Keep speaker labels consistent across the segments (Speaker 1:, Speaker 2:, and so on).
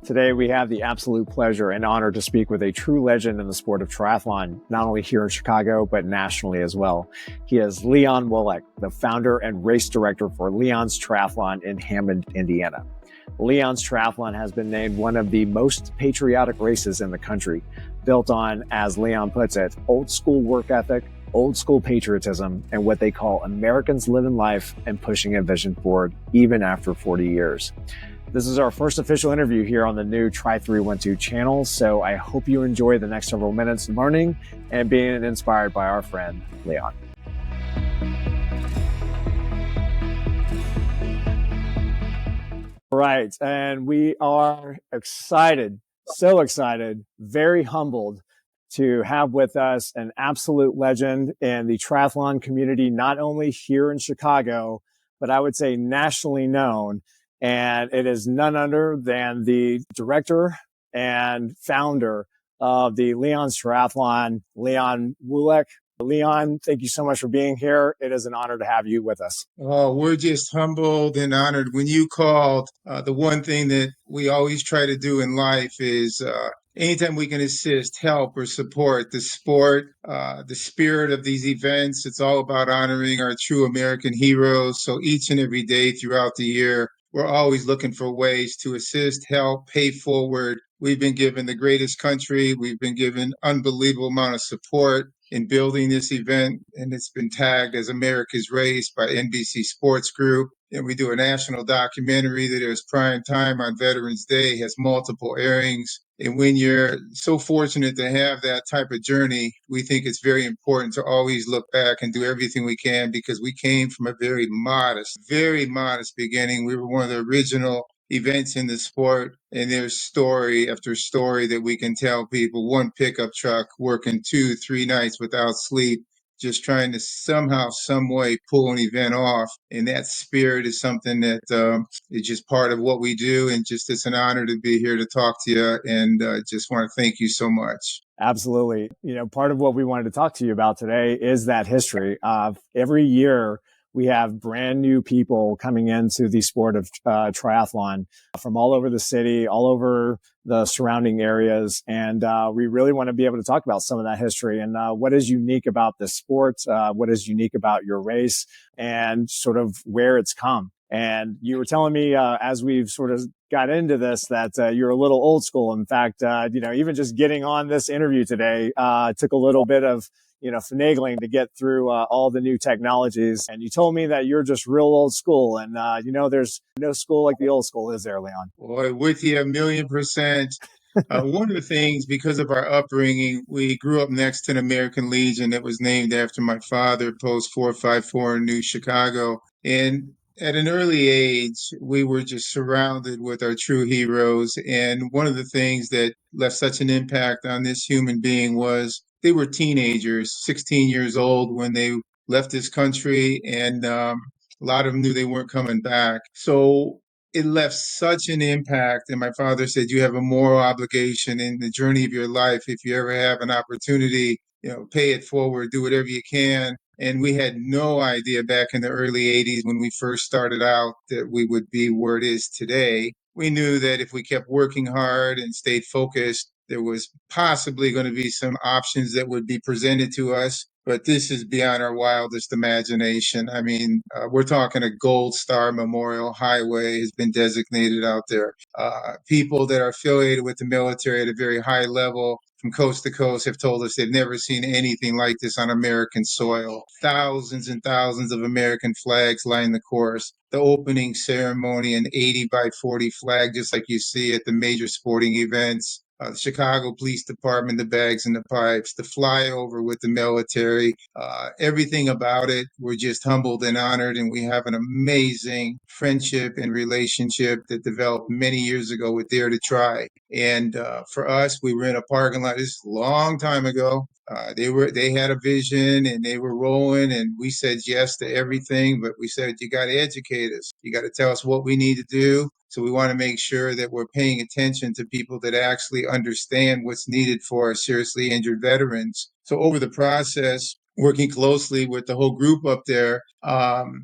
Speaker 1: Today, we have the absolute pleasure and honor to speak with a true legend in the sport of triathlon, not only here in Chicago, but nationally as well. He is Leon Wolek, the founder and race director for Leon's Triathlon in Hammond, Indiana. Leon's Triathlon has been named one of the most patriotic races in the country, built on, as Leon puts it, old school work ethic, old school patriotism, and what they call Americans living life and pushing a vision forward even after 40 years. This is our first official interview here on the new Tri312 channel, so I hope you enjoy the next several minutes learning and being inspired by our friend, Leon. All right, and we are excited, so excited, very humbled to have with us an absolute legend in the triathlon community, not only here in Chicago, but I would say nationally known. And it is none other than the director and founder of the Leon's Triathlon, Leon Wolek. Leon, thank you so much for being here. It is an honor to have you with us.
Speaker 2: Oh, we're just humbled and honored. When you called, the one thing that we always try to do in life is anytime we can assist, help, or support the sport, the spirit of these events. It's all about honoring our true American heroes. So each and every day throughout the year, we're always looking for ways to assist, help, pay forward. We've been given the greatest country. We've been given unbelievable amount of support in building this event, and it's been tagged as America's Race by NBC Sports Group. And we do a national documentary that is prime time on Veterans Day, has multiple airings. And when you're so fortunate to have that type of journey, we think it's very important to always look back and do everything we can, because we came from a very modest beginning. We were one of the original events in the sport, and there's story after story that we can tell people. One pickup truck working 2-3 nights without sleep, just trying to somehow, some way pull an event off. And that spirit is something that is just part of what we do. And just it's an honor to be here to talk to you, and just want to thank you so much.
Speaker 1: Absolutely. You know, part of what we wanted to talk to you about today is that history of every year we have brand new people coming into the sport of triathlon from all over the city, all over the surrounding areas. And we really want to be able to talk about some of that history and what is unique about this sport, what is unique about your race, and sort of where it's come. And you were telling me as we've sort of got into this that you're a little old school. In fact, even just getting on this interview today took a little bit of finagling to get through all the new technologies. And you told me that you're just real old school. And, there's no school like the old school, is there, Leon?
Speaker 2: Boy, with you 1,000,000%. One of the things, because of our upbringing, we grew up next to an American Legion that was named after my father, Post 454 in New Chicago. And at an early age, we were just surrounded with our true heroes. And one of the things that left such an impact on this human being was they were teenagers, 16 years old when they left this country, and a lot of them knew they weren't coming back. So it left such an impact. And my father said, you have a moral obligation in the journey of your life. If you ever have an opportunity, pay it forward, do whatever you can. And we had no idea back in the early 80s when we first started out that we would be where it is today. We knew that if we kept working hard and stayed focused, there was possibly going to be some options that would be presented to us. But this is beyond our wildest imagination. I mean, we're talking a Gold Star Memorial Highway has been designated out there. People that are affiliated with the military at a very high level from coast to coast have told us they've never seen anything like this on American soil. Thousands and thousands of American flags line the course. The opening ceremony, an 80 by 40 flag, just like you see at the major sporting events. The Chicago Police Department, the bags and the pipes, the flyover with the military, everything about it. We're just humbled and honored, and we have an amazing friendship and relationship that developed many years ago with Dare to Try. And for us, we were in a parking lot. This is a long time ago. They had a vision and they were rolling, and we said yes to everything, but we said, you got to educate us. You got to tell us what we need to do. So we want to make sure that we're paying attention to people that actually understand what's needed for our seriously injured veterans. So over the process, working closely with the whole group up there,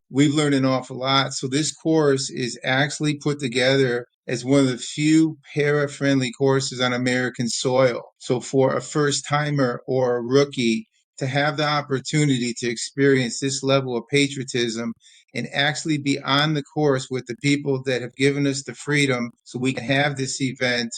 Speaker 2: we've learned an awful lot. So this course is actually put together as one of the few para-friendly courses on American soil. So for a first timer or a rookie to have the opportunity to experience this level of patriotism and actually be on the course with the people that have given us the freedom so we can have this event,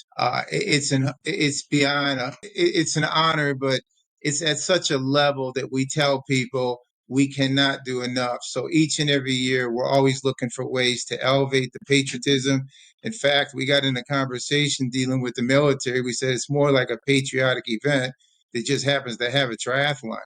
Speaker 2: it's beyond it's an honor, but it's at such a level that we tell people we cannot do enough. So each and every year, we're always looking for ways to elevate the patriotism. In fact, we got in a conversation dealing with the military. We said it's more like a patriotic event that just happens to have a triathlon.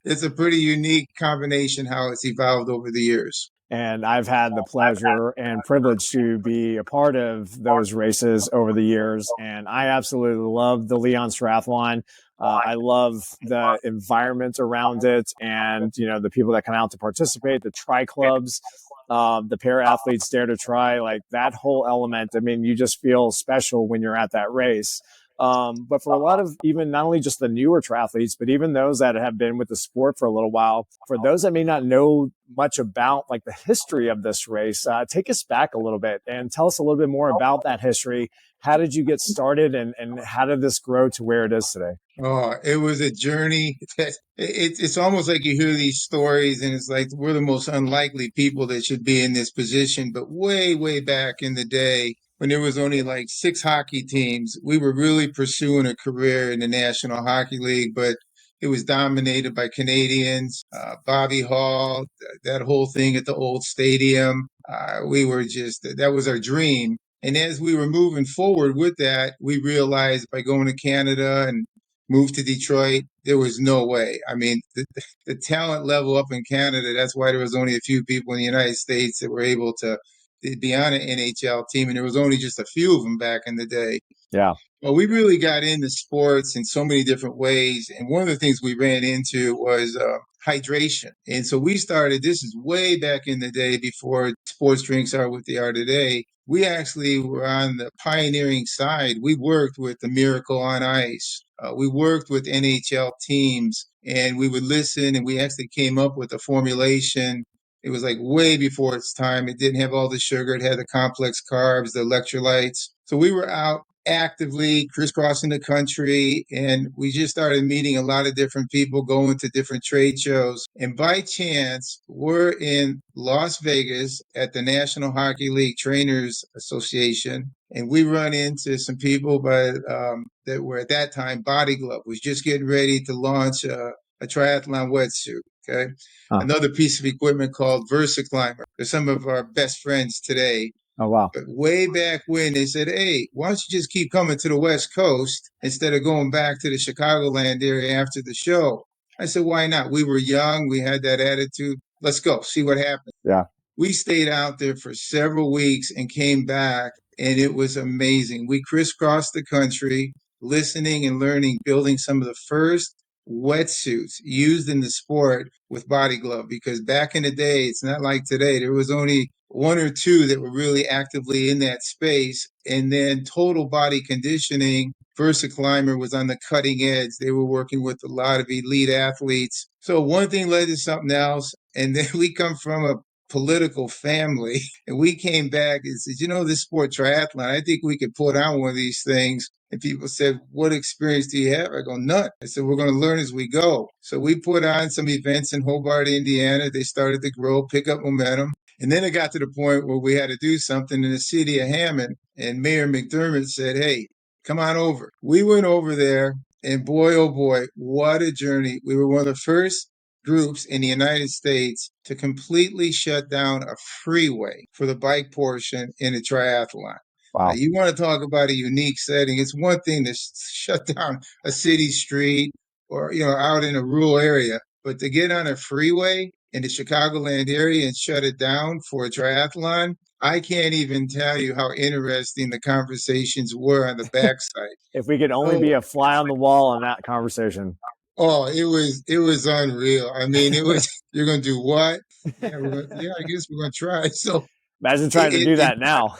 Speaker 2: It's a pretty unique combination how it's evolved over the years.
Speaker 1: And I've had the pleasure and privilege to be a part of those races over the years. And I absolutely love the Leon Triathlon. I love the environment around it and, the people that come out to participate, the tri clubs, the para athletes dare to try, like that whole element. I mean, you just feel special when you're at that race. But for a lot of even not only just the newer triathletes, but even those that have been with the sport for a little while, for those that may not know much about like the history of this race, take us back a little bit and tell us a little bit more about that history. How did you get started and how did this grow to where it is today?
Speaker 2: Oh, it was a journey. It's almost like you hear these stories and it's like we're the most unlikely people that should be in this position. But way, way back in the day, when there was only like six hockey teams, we were really pursuing a career in the National Hockey League, but it was dominated by Canadians, Bobby Hall, that whole thing at the old stadium. We were just, that was our dream. And as we were moving forward with that, we realized by going to Canada and moved to Detroit, there was no way. I mean, the talent level up in Canada, that's why there was only a few people in the United States that were able to be on an NHL team. And there was only just a few of them back in the day.
Speaker 1: Yeah.
Speaker 2: Well, we really got into sports in so many different ways. And one of the things we ran into was hydration. And so we started, this is way back in the day before sports drinks are what they are today. We actually were on the pioneering side. We worked with the Miracle on Ice. We worked with NHL teams and we would listen and we actually came up with a formulation. It was like way before its time. It didn't have all the sugar. It had the complex carbs, the electrolytes. So we were out actively crisscrossing the country and we just started meeting a lot of different people, going to different trade shows. And by chance, we're in Las Vegas at the National Hockey League Trainers Association. And we run into some people that were at that time, Body Glove was just getting ready to launch a triathlon wetsuit. Okay.
Speaker 1: Huh.
Speaker 2: Another piece of equipment called VersaClimber. They're some of our best friends today.
Speaker 1: Oh, wow.
Speaker 2: But way back when they said, hey, why don't you just keep coming to the West Coast instead of going back to the Chicagoland area after the show? I said, why not? We were young. We had that attitude. Let's go see what happens.
Speaker 1: Yeah.
Speaker 2: We stayed out there for several weeks and came back, and it was amazing. We crisscrossed the country, listening and learning, building some of the first wetsuits used in the sport with Body Glove. Because back in the day, it's not like today. There was only one or two that were really actively in that space. And then total body conditioning. VersaClimber was on the cutting edge. They were working with a lot of elite athletes. So one thing led to something else. And then we come from a political family. And we came back and said, this sport triathlon, I think we could put on one of these things. And people said, what experience do you have? I go, none. I said, we're going to learn as we go. So we put on some events in Hobart, Indiana. They started to grow, pick up momentum. And then it got to the point where we had to do something in the city of Hammond. And Mayor McDermott said, hey, come on over. We went over there. And boy, oh boy, what a journey. We were one of the first groups in the United States to completely shut down a freeway for the bike portion in a triathlon. Now,
Speaker 1: Wow.
Speaker 2: you want to talk about a unique setting. It's one thing to shut down a city street or, out in a rural area, but to get on a freeway in the Chicagoland area and shut it down for a triathlon, I can't even tell you how interesting the conversations were on the backside.
Speaker 1: If we could only
Speaker 2: So,
Speaker 1: be a fly on the wall in that conversation.
Speaker 2: oh, it was unreal. I mean, it was you're gonna do what? Yeah, I guess we're gonna try. So
Speaker 1: Imagine trying to
Speaker 2: it,
Speaker 1: do
Speaker 2: it,
Speaker 1: that now.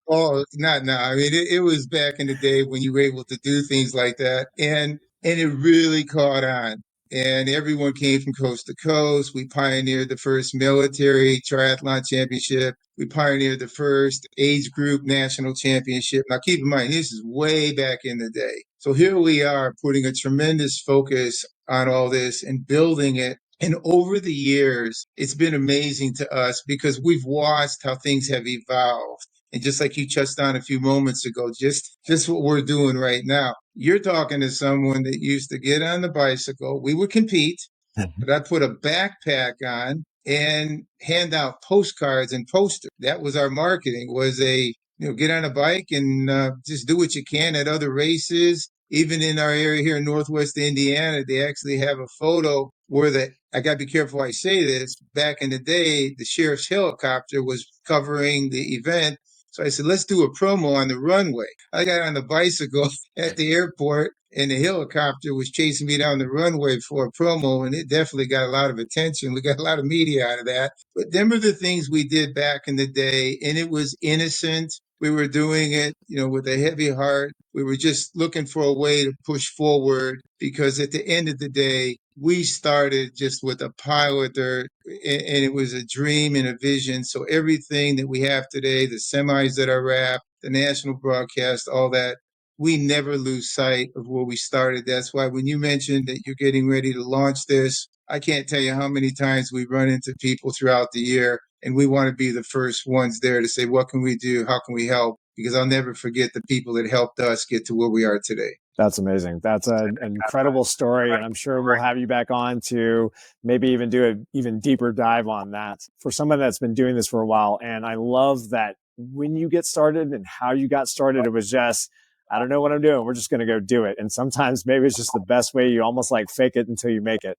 Speaker 2: oh, not now. I mean, it was back in the day when you were able to do things like that, and it really caught on. and everyone came from coast to coast. We pioneered the first military triathlon championship. We pioneered the first age group national championship. Now, keep in mind, this is way back in the day. So here we are putting a tremendous focus on all this and building it. And over the years, it's been amazing to us because we've watched how things have evolved. And just like you touched on a few moments ago, just what we're doing right now. You're talking to someone that used to get on the bicycle. We would compete, but I put a backpack on and hand out postcards and posters. That was our marketing. Was a get on a bike and just do what you can at other races. Even in our area here in Northwest Indiana, they actually have a photo where I got to be careful how I say this. Back in the day, the sheriff's helicopter was covering the event. So I said, let's do a promo on the runway. I got on the bicycle at the airport and the helicopter was chasing me down the runway for a promo, and it definitely got a lot of attention. We got a lot of media out of that. But them are the things we did back in the day, and it was innocent. We were doing it, with a heavy heart. We were just looking for a way to push forward because at the end of the day, we started just with a pile of dirt, and it was a dream and a vision. So everything that we have today, the semis that are wrapped, the national broadcast, all that, we never lose sight of where we started. That's why when you mentioned that you're getting ready to launch this, I can't tell you how many times we run into people throughout the year, and we want to be the first ones there to say, what can we do? How can we help? Because I'll never forget the people that helped us get to where we are today.
Speaker 1: That's amazing. That's an incredible story. And I'm sure we'll have you back on to maybe even do an even deeper dive on that for someone that's been doing this for a while. And I love that when you get started and how you got started, it was just, I don't know what I'm doing. We're just going to go do it. And sometimes maybe it's just the best way. You almost like fake it until you make it.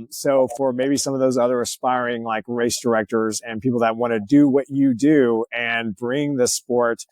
Speaker 1: So for maybe some of those other aspiring like race directors and people that want to do what you do and bring the sport,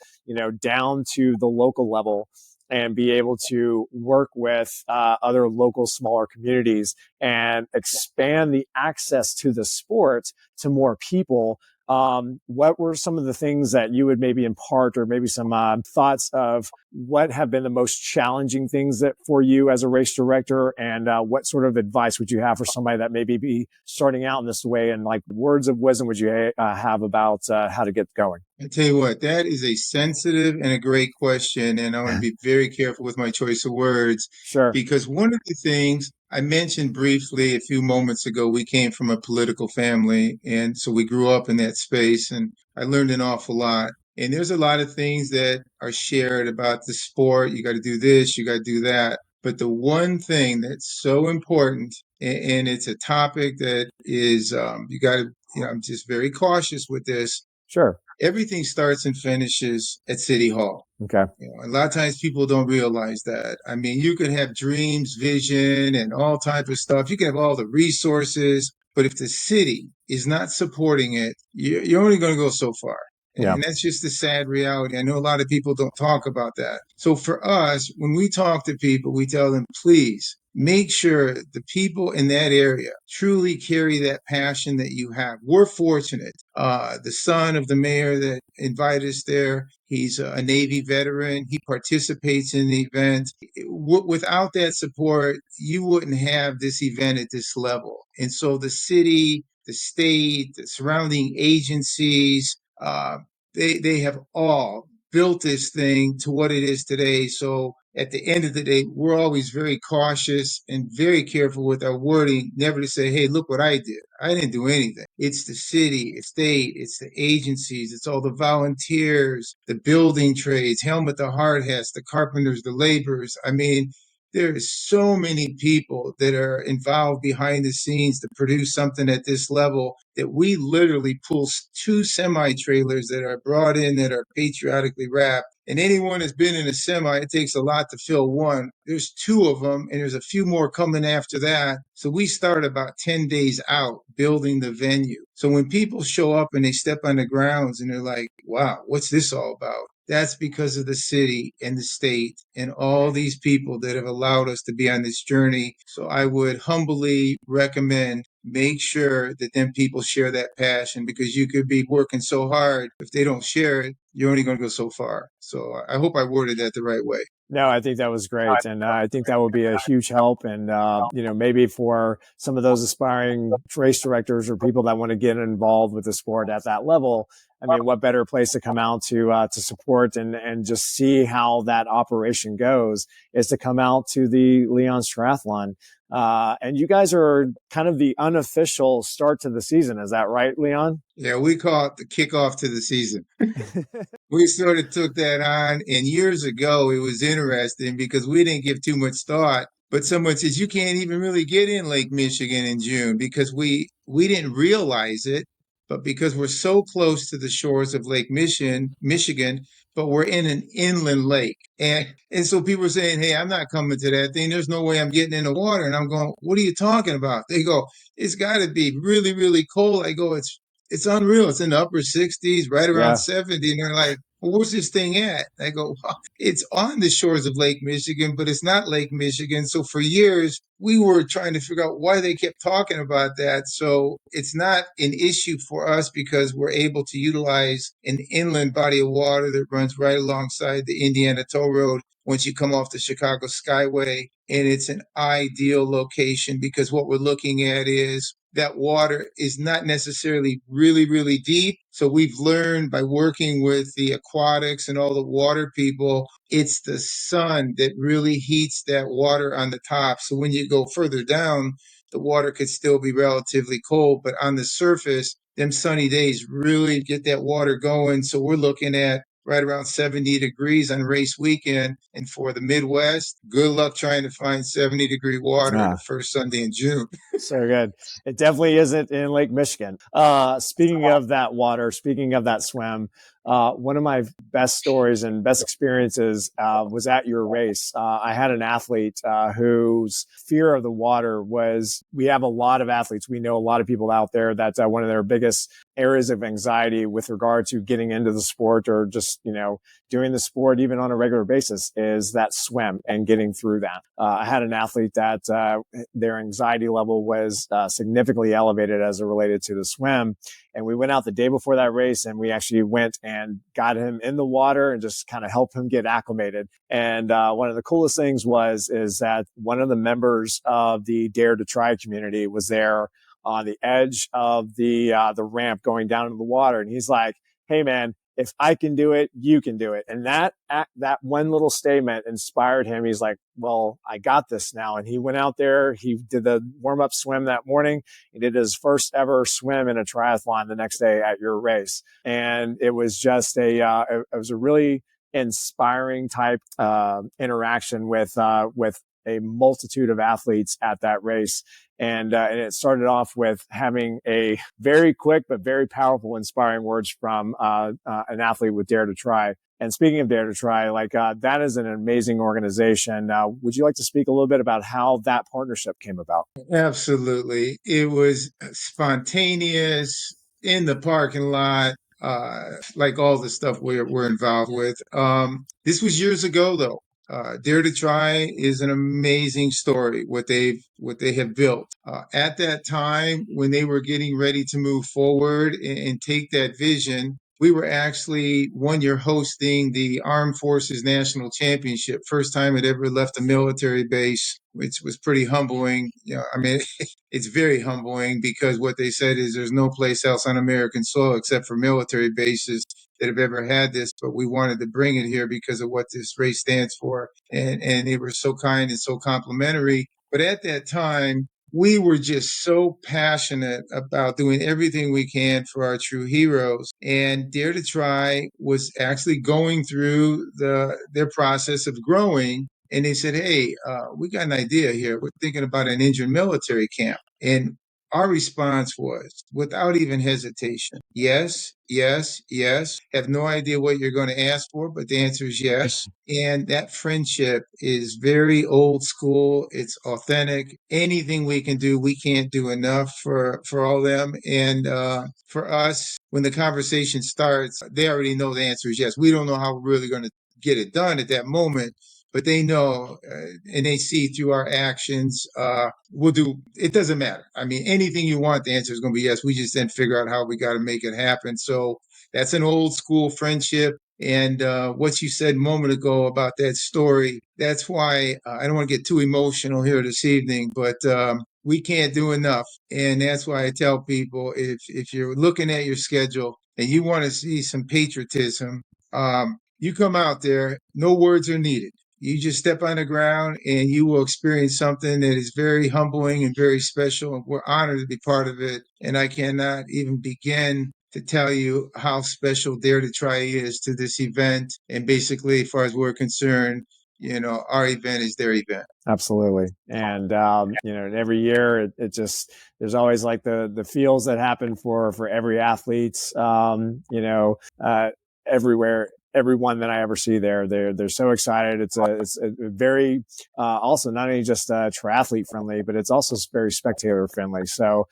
Speaker 1: down to the local level, and be able to work with other local smaller communities and expand the access to the sport to more people. What were some of the things that you would maybe impart, or maybe some thoughts of what have been the most challenging things that for you as a race director, and what sort of advice would you have for somebody that maybe be starting out in this way, and like words of wisdom would you have about how to get going?
Speaker 2: I tell you what, that is a sensitive and a great question, and I want to be very careful with my choice of words
Speaker 1: Sure.
Speaker 2: because one of the things I mentioned briefly a few moments ago, we came from a political family, and so we grew up in that space, and I learned an awful lot. And there's a lot of things that are shared about the sport. You got to do this, you got to do that. But the one thing that's so important, and it's a topic that is, you got to, I'm just very cautious with this.
Speaker 1: Sure.
Speaker 2: Everything starts and finishes at City Hall.
Speaker 1: Okay.
Speaker 2: A lot of times people don't realize that. I mean, you could have dreams, vision, and all type of stuff. You can have all the resources, but if the city is not supporting it, you're only going to go so far.
Speaker 1: Yeah.
Speaker 2: And that's just the sad reality. I know a lot of people don't talk about that. So for us, when we talk to people, we tell them, please make sure the people in that area truly carry that passion that you have. We're fortunate. The son of the mayor that invited us there, he's a Navy veteran. He participates in the event. Without that support, you wouldn't have this event at this level. And so the city, the state, the surrounding agencies, they have all built this thing to what it is today. So at the end of the day, we're always very cautious and very careful with our wording, never to say, hey, look what I did. I didn't do anything. It's the city, it's state, it's the agencies, it's all the volunteers, the building trades, helmet to hard hats, the carpenters, the laborers. I mean, there's so many people that are involved behind the scenes to produce something at this level that we literally pull two semi trailers that are brought in that are patriotically wrapped. And anyone that's been in a semi, it takes a lot to fill one. There's two of them, and there's a few more coming after that. So we start about 10 days out building the venue. So when people show up and they step on the grounds and they're like, wow, what's this all about? That's because of the city and the state and all these people that have allowed us to be on this journey. So I would humbly recommend make sure that then people share that passion, because you could be working so hard. If they don't share it, you're only going to go so far. So I hope I worded that the right way.
Speaker 1: No, I think that was great. And I think that would be a huge help. And, maybe for some of those aspiring race directors or people that want to get involved with the sport at that level, I mean, what better place to come out to support and just see how that operation goes is to come out to the Leon's Triathlon. And you guys are kind of the unofficial start to the season. Is that right, Leon?
Speaker 2: Yeah, we call it the kickoff to the season. We sort of took that on, and years ago it was interesting because we didn't give too much thought. But someone says you can't even really get in Lake Michigan in June because we didn't realize it, but because we're so close to the shores of Lake Michigan, but we're in an inland lake, and so people are saying, "Hey, I'm not coming to that thing. There's no way I'm getting in the water." And I'm going, "What are you talking about?" They go, "It's got to be really, really cold." I go, "It's unreal. It's in the upper 60s, right around
Speaker 1: Yeah.
Speaker 2: 70." And they're like, "Well, where's this thing at?" I go, "Well, it's on the shores of Lake Michigan, but it's not Lake Michigan." So for years, we were trying to figure out why they kept talking about that. So it's not an issue for us because we're able to utilize an inland body of water that runs right alongside the Indiana Toll Road once you come off the Chicago Skyway. And it's an ideal location because what we're looking at is that water is not necessarily really, really deep. So we've learned by working with the aquatics and all the water people, it's the sun that really heats that water on the top. So when you go further down, the water could still be relatively cold, but on the surface, them sunny days really get that water going. So we're looking at right around 70 degrees on race weekend. And for the Midwest, good luck trying to find 70-degree water the first Sunday in June.
Speaker 1: So good. It definitely isn't in Lake Michigan. Speaking of that water, speaking of that swim, one of my best stories and best experiences was at your race. I had an athlete whose fear of the water was, we have a lot of athletes. We know a lot of people out there that one of their biggest areas of anxiety with regard to getting into the sport or just, doing the sport even on a regular basis is that swim and getting through that. I had an athlete that their anxiety level was significantly elevated as it related to the swim. And we went out the day before that race and we actually went and got him in the water and just kind of helped him get acclimated. And one of the coolest things is that one of the members of the Dare to Try community was there on the edge of the ramp going down into the water. And he's like, "Hey man, if I can do it, you can do it." And that one little statement inspired him. He's like, "Well, I got this now." And he went out there. He did the warm up swim that morning. He did his first ever swim in a triathlon the next day at your race. And it was just it was a really inspiring type interaction with a multitude of athletes at that race. And it started off with having a very quick but very powerful, inspiring words from an athlete with Dare to Try. And speaking of Dare to Try, that is an amazing organization. Would you like to speak a little bit about how that partnership came about?
Speaker 2: Absolutely. It was spontaneous in the parking lot, like all the stuff we're involved with. This was years ago, though. Dare to Try is an amazing story, what they have built. At that time, when they were getting ready to move forward and take that vision, we were actually one year hosting the Armed Forces National Championship, first time it ever left a military base, which was pretty humbling. I mean, it's very humbling because what they said is there's no place else on American soil except for military bases that have ever had this, but we wanted to bring it here because of what this race stands for. And they were so kind and so complimentary. But at that time, we were just so passionate about doing everything we can for our true heroes. And Dare to Try was actually going through their process of growing. And they said, "Hey, we got an idea here. We're thinking about an injured military camp." And our response was, without even hesitation, yes, yes, yes. Have no idea what you're going to ask for, but the answer is yes. And that friendship is very old school. It's authentic. Anything we can do, we can't do enough for all them. And for us, when the conversation starts, they already know the answer is yes. We don't know how we're really going to get it done at that moment, but they know and they see through our actions. We'll do, it doesn't matter. I mean, anything you want, the answer is going to be yes. We just then figure out how we got to make it happen. So That's an old school friendship. And what you said a moment ago about that story, that's why I don't want to get too emotional here this evening, but we can't do enough. And that's why I tell people, if you're looking at your schedule and you want to see some patriotism, you come out there, no words are needed. You just step on the ground and you will experience something that is very humbling and very special. And we're honored to be part of it. And I cannot even begin to tell you how special Dare to Try is to this event. And basically, as far as we're concerned, our event is their event.
Speaker 1: Absolutely. And, every year it just, there's always like the feels that happen for every athlete, everywhere. Everyone that I ever see there, they're so excited. It's a very also not only just triathlete friendly, but it's also very spectator friendly. So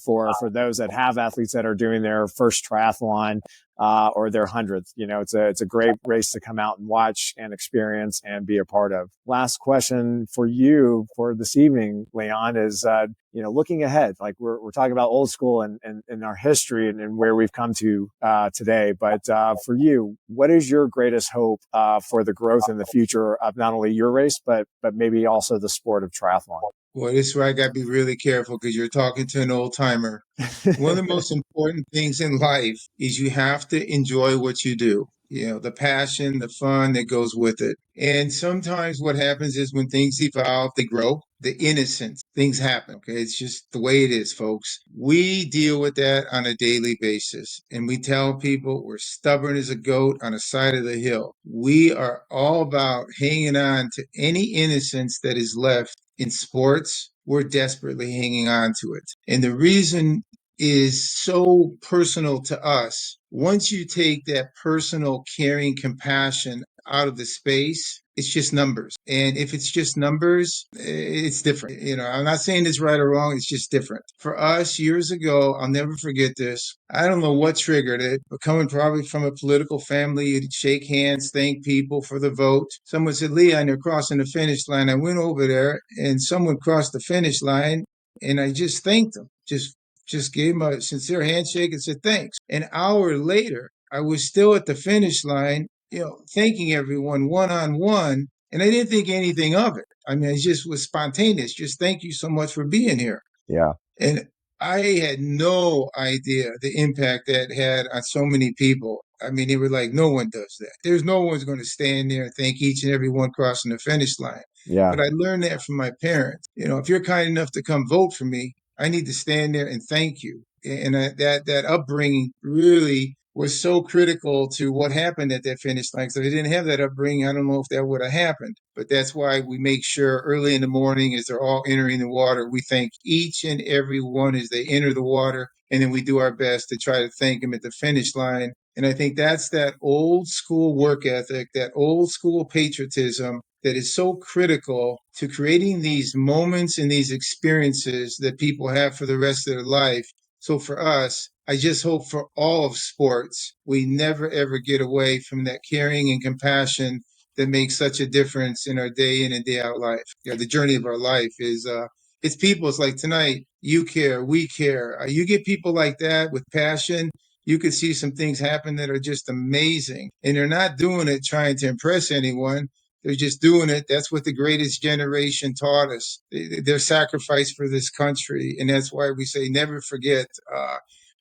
Speaker 1: for those that have athletes that are doing their first triathlon or their 100th, it's a great race to come out and watch and experience and be a part of. Last question for you for this evening, Leon, is looking ahead. Like we're talking about old school and our history and where we've come to today. But for you, what is your greatest hope for the growth in the future of not only your race, but maybe also the sport of triathlon?
Speaker 2: Boy, this is where I got to be really careful because you're talking to an old timer. One of the most important things in life is you have to enjoy what you do. The passion, the fun that goes with it. And sometimes what happens is when things evolve, they grow, the innocence, things happen. Okay. It's just the way it is, folks. We deal with that on a daily basis. And we tell people we're stubborn as a goat on the side of the hill. We are all about hanging on to any innocence that is left in sports. We're desperately hanging on to it. And the reason is so personal to us. Once you take that personal caring compassion out of the space, it's just numbers. And if it's just numbers, it's different. I'm not saying it's right or wrong. It's just different. For us years ago, I'll never forget this. I don't know what triggered it, but coming probably from a political family, you'd shake hands, thank people for the vote. Someone said, Leon, you're crossing the finish line. I went over there and someone crossed the finish line and I just thanked them. Just gave him a sincere handshake and said thanks. An hour later, I was still at the finish line, thanking everyone one on one, and I didn't think anything of it. I mean, it just was spontaneous. Just thank you so much for being here.
Speaker 1: Yeah.
Speaker 2: And I had no idea the impact that had on so many people. I mean, they were like, no one does that. There's no one's going to stand there and thank each and every one crossing the finish line.
Speaker 1: Yeah.
Speaker 2: But I learned that from my parents. If you're kind enough to come vote for me, I need to stand there and thank you. And that upbringing really was so critical to what happened at that finish line. So if I didn't have that upbringing, I don't know if that would have happened. But that's why we make sure early in the morning as they're all entering the water, we thank each and every one as they enter the water. And then we do our best to try to thank them at the finish line. And I think that's that old school work ethic, that old school patriotism that is so critical to creating these moments and these experiences that people have for the rest of their life. So for us, I just hope for all of sports, we never, ever get away from that caring and compassion that makes such a difference in our day in and day out life. The journey of our life is, it's people. It's like tonight, you care, we care. You get people like that with passion, you could see some things happen that are just amazing. And they're not doing it trying to impress anyone. They're just doing it. That's what the greatest generation taught us. Their sacrifice for this country. And that's why we say never forget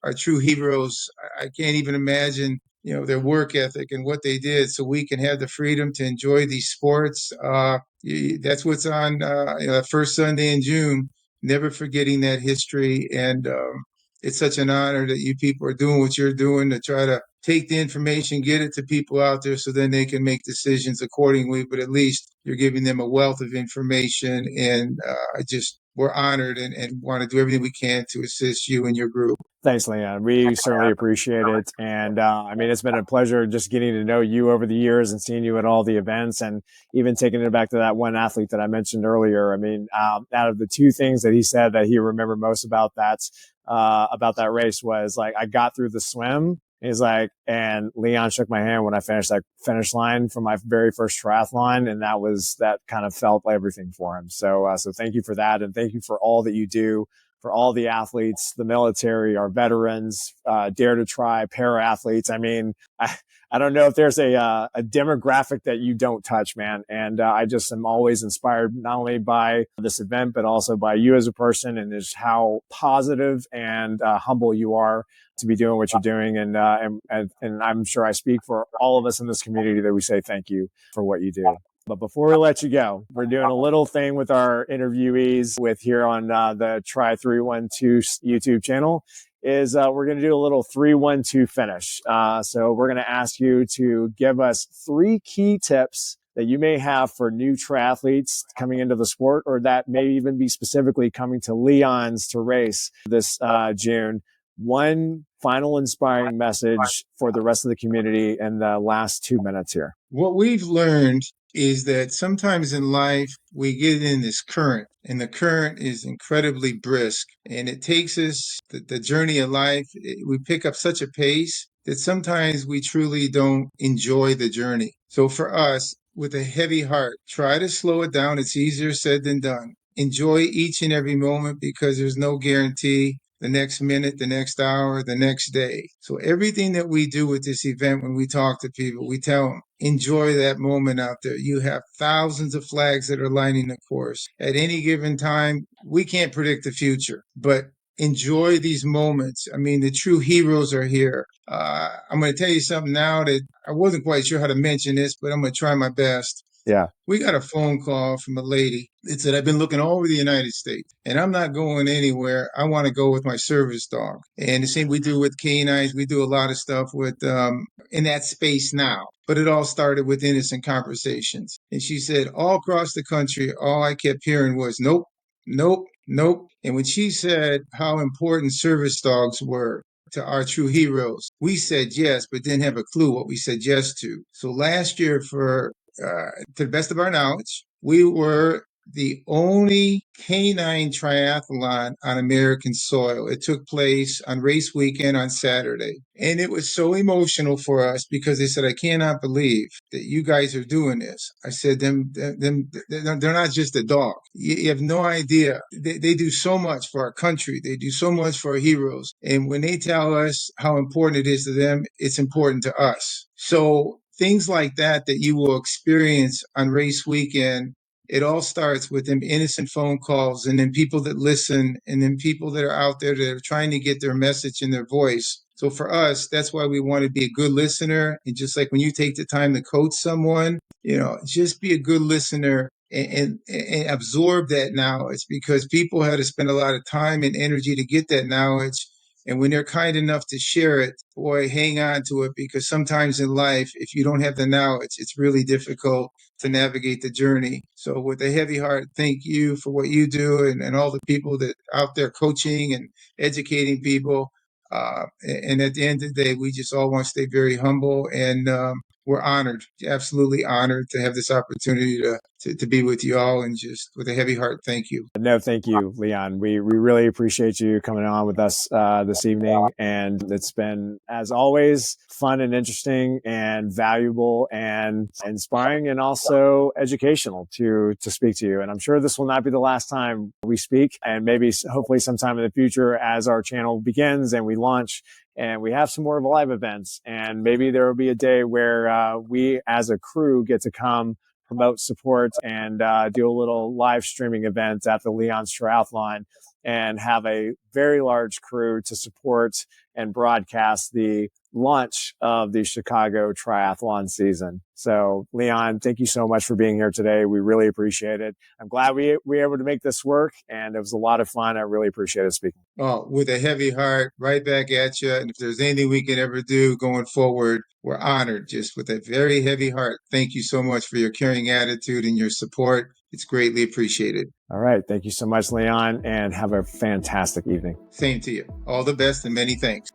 Speaker 2: our true heroes. I can't even imagine, their work ethic and what they did so we can have the freedom to enjoy these sports. That's what's on first Sunday in June. Never forgetting that history. And it's such an honor that you people are doing what you're doing to try to take the information, get it to people out there so then they can make decisions accordingly. But at least you're giving them a wealth of information. And we're honored and want to do everything we can to assist you and your group.
Speaker 1: Thanks, Leon. We certainly appreciate it. And it's been a pleasure just getting to know you over the years and seeing you at all the events and even taking it back to that one athlete that I mentioned earlier. Out of the two things that he said that he remembered most about that race was like, I got through the swim. He's like, and Leon shook my hand when I finished that finish line for my very first triathlon. And that kind of felt everything for him. So thank you for that. And thank you for all that you do for all the athletes, the military, our veterans, Dare to Try, para athletes. I mean, I don't know if there's a demographic that you don't touch, man. And I just am always inspired not only by this event, but also by you as a person and just how positive and humble you are to be doing what you're doing. And I'm sure I speak for all of us in this community that we say thank you for what you do. But before we let you go, we're doing a little thing with our interviewees with here on the Try 312 YouTube channel is we're going to do a little 3-1-2 finish. So we're going to ask you to give us 3 key tips that you may have for new triathletes coming into the sport, or that may even be specifically coming to Leon's to race this June. One final inspiring message for the rest of the community in the last 2 minutes here.
Speaker 2: What we've learned is that sometimes in life we get in this current, and the current is incredibly brisk, and it takes us the journey of life. We pick up such a pace that sometimes we truly don't enjoy the journey. So for us, with a heavy heart, try to slow it down. It's easier said than done. Enjoy each and every moment, because there's no guarantee the next minute, the next hour, the next day. So everything that we do with this event, when we talk to people, we tell them, enjoy that moment out there. You have thousands of flags that are lining the course. At any given time, we can't predict the future, but enjoy these moments. I mean, the true heroes are here. I'm going to tell you something now that I wasn't quite sure how to mention this, but I'm going to try my best.
Speaker 1: Yeah.
Speaker 2: We got a phone call from a lady that said, I've been looking all over the United States and I'm not going anywhere. I want to go with my service dog. And the same we do with canines. We do a lot of stuff with in that space now. But it all started with innocent conversations. And she said, all across the country, all I kept hearing was, nope, nope, nope. And when she said how important service dogs were to our true heroes, we said yes, but didn't have a clue what we said yes to. So last year, to the best of our knowledge, we were the only canine triathlon on American soil. It took place on race weekend on Saturday. And it was so emotional for us because they said, I cannot believe that you guys are doing this. I said, they're not just a dog. You have no idea. They do so much for our country. They do so much for our heroes. And when they tell us how important it is to them, it's important to us. So things like that you will experience on race weekend, it all starts with them innocent phone calls, and then people that listen, and then people that are out there that are trying to get their message in their voice. So for us, that's why we want to be a good listener. And just like when you take the time to coach someone, just be a good listener and absorb that knowledge, because people had to spend a lot of time and energy to get that knowledge. And when they're kind enough to share it, boy, hang on to it, because sometimes in life, if you don't have the knowledge, it's really difficult to navigate the journey. So with a heavy heart, thank you for what you do, and all the people that out there coaching and educating people. And at the end of the day, we just all want to stay very humble, and we're honored, absolutely honored to have this opportunity to be with you all, and just with a heavy heart, thank you.
Speaker 1: No, thank you, Leon. We really appreciate you coming on with us this evening. And it's been, as always, fun and interesting and valuable and inspiring and also educational to speak to you. And I'm sure this will not be the last time we speak, and maybe hopefully sometime in the future as our channel begins and we launch and we have some more live events, and maybe there will be a day where we as a crew get to come promote, support, and do a little live streaming event at the Leon's Triathlon and have a very large crew to support and broadcast the launch of the Chicago triathlon season. So, Leon, thank you so much for being here today. We really appreciate it. I'm glad we were able to make this work, and it was a lot of fun. I really appreciated speaking.
Speaker 2: Oh, with a heavy heart, right back at you. And if there's anything we can ever do going forward, we're honored, just with a very heavy heart. Thank you so much for your caring attitude and your support. It's greatly appreciated.
Speaker 1: All right. Thank you so much, Leon, and have a fantastic evening.
Speaker 2: Same to you. All the best and many thanks.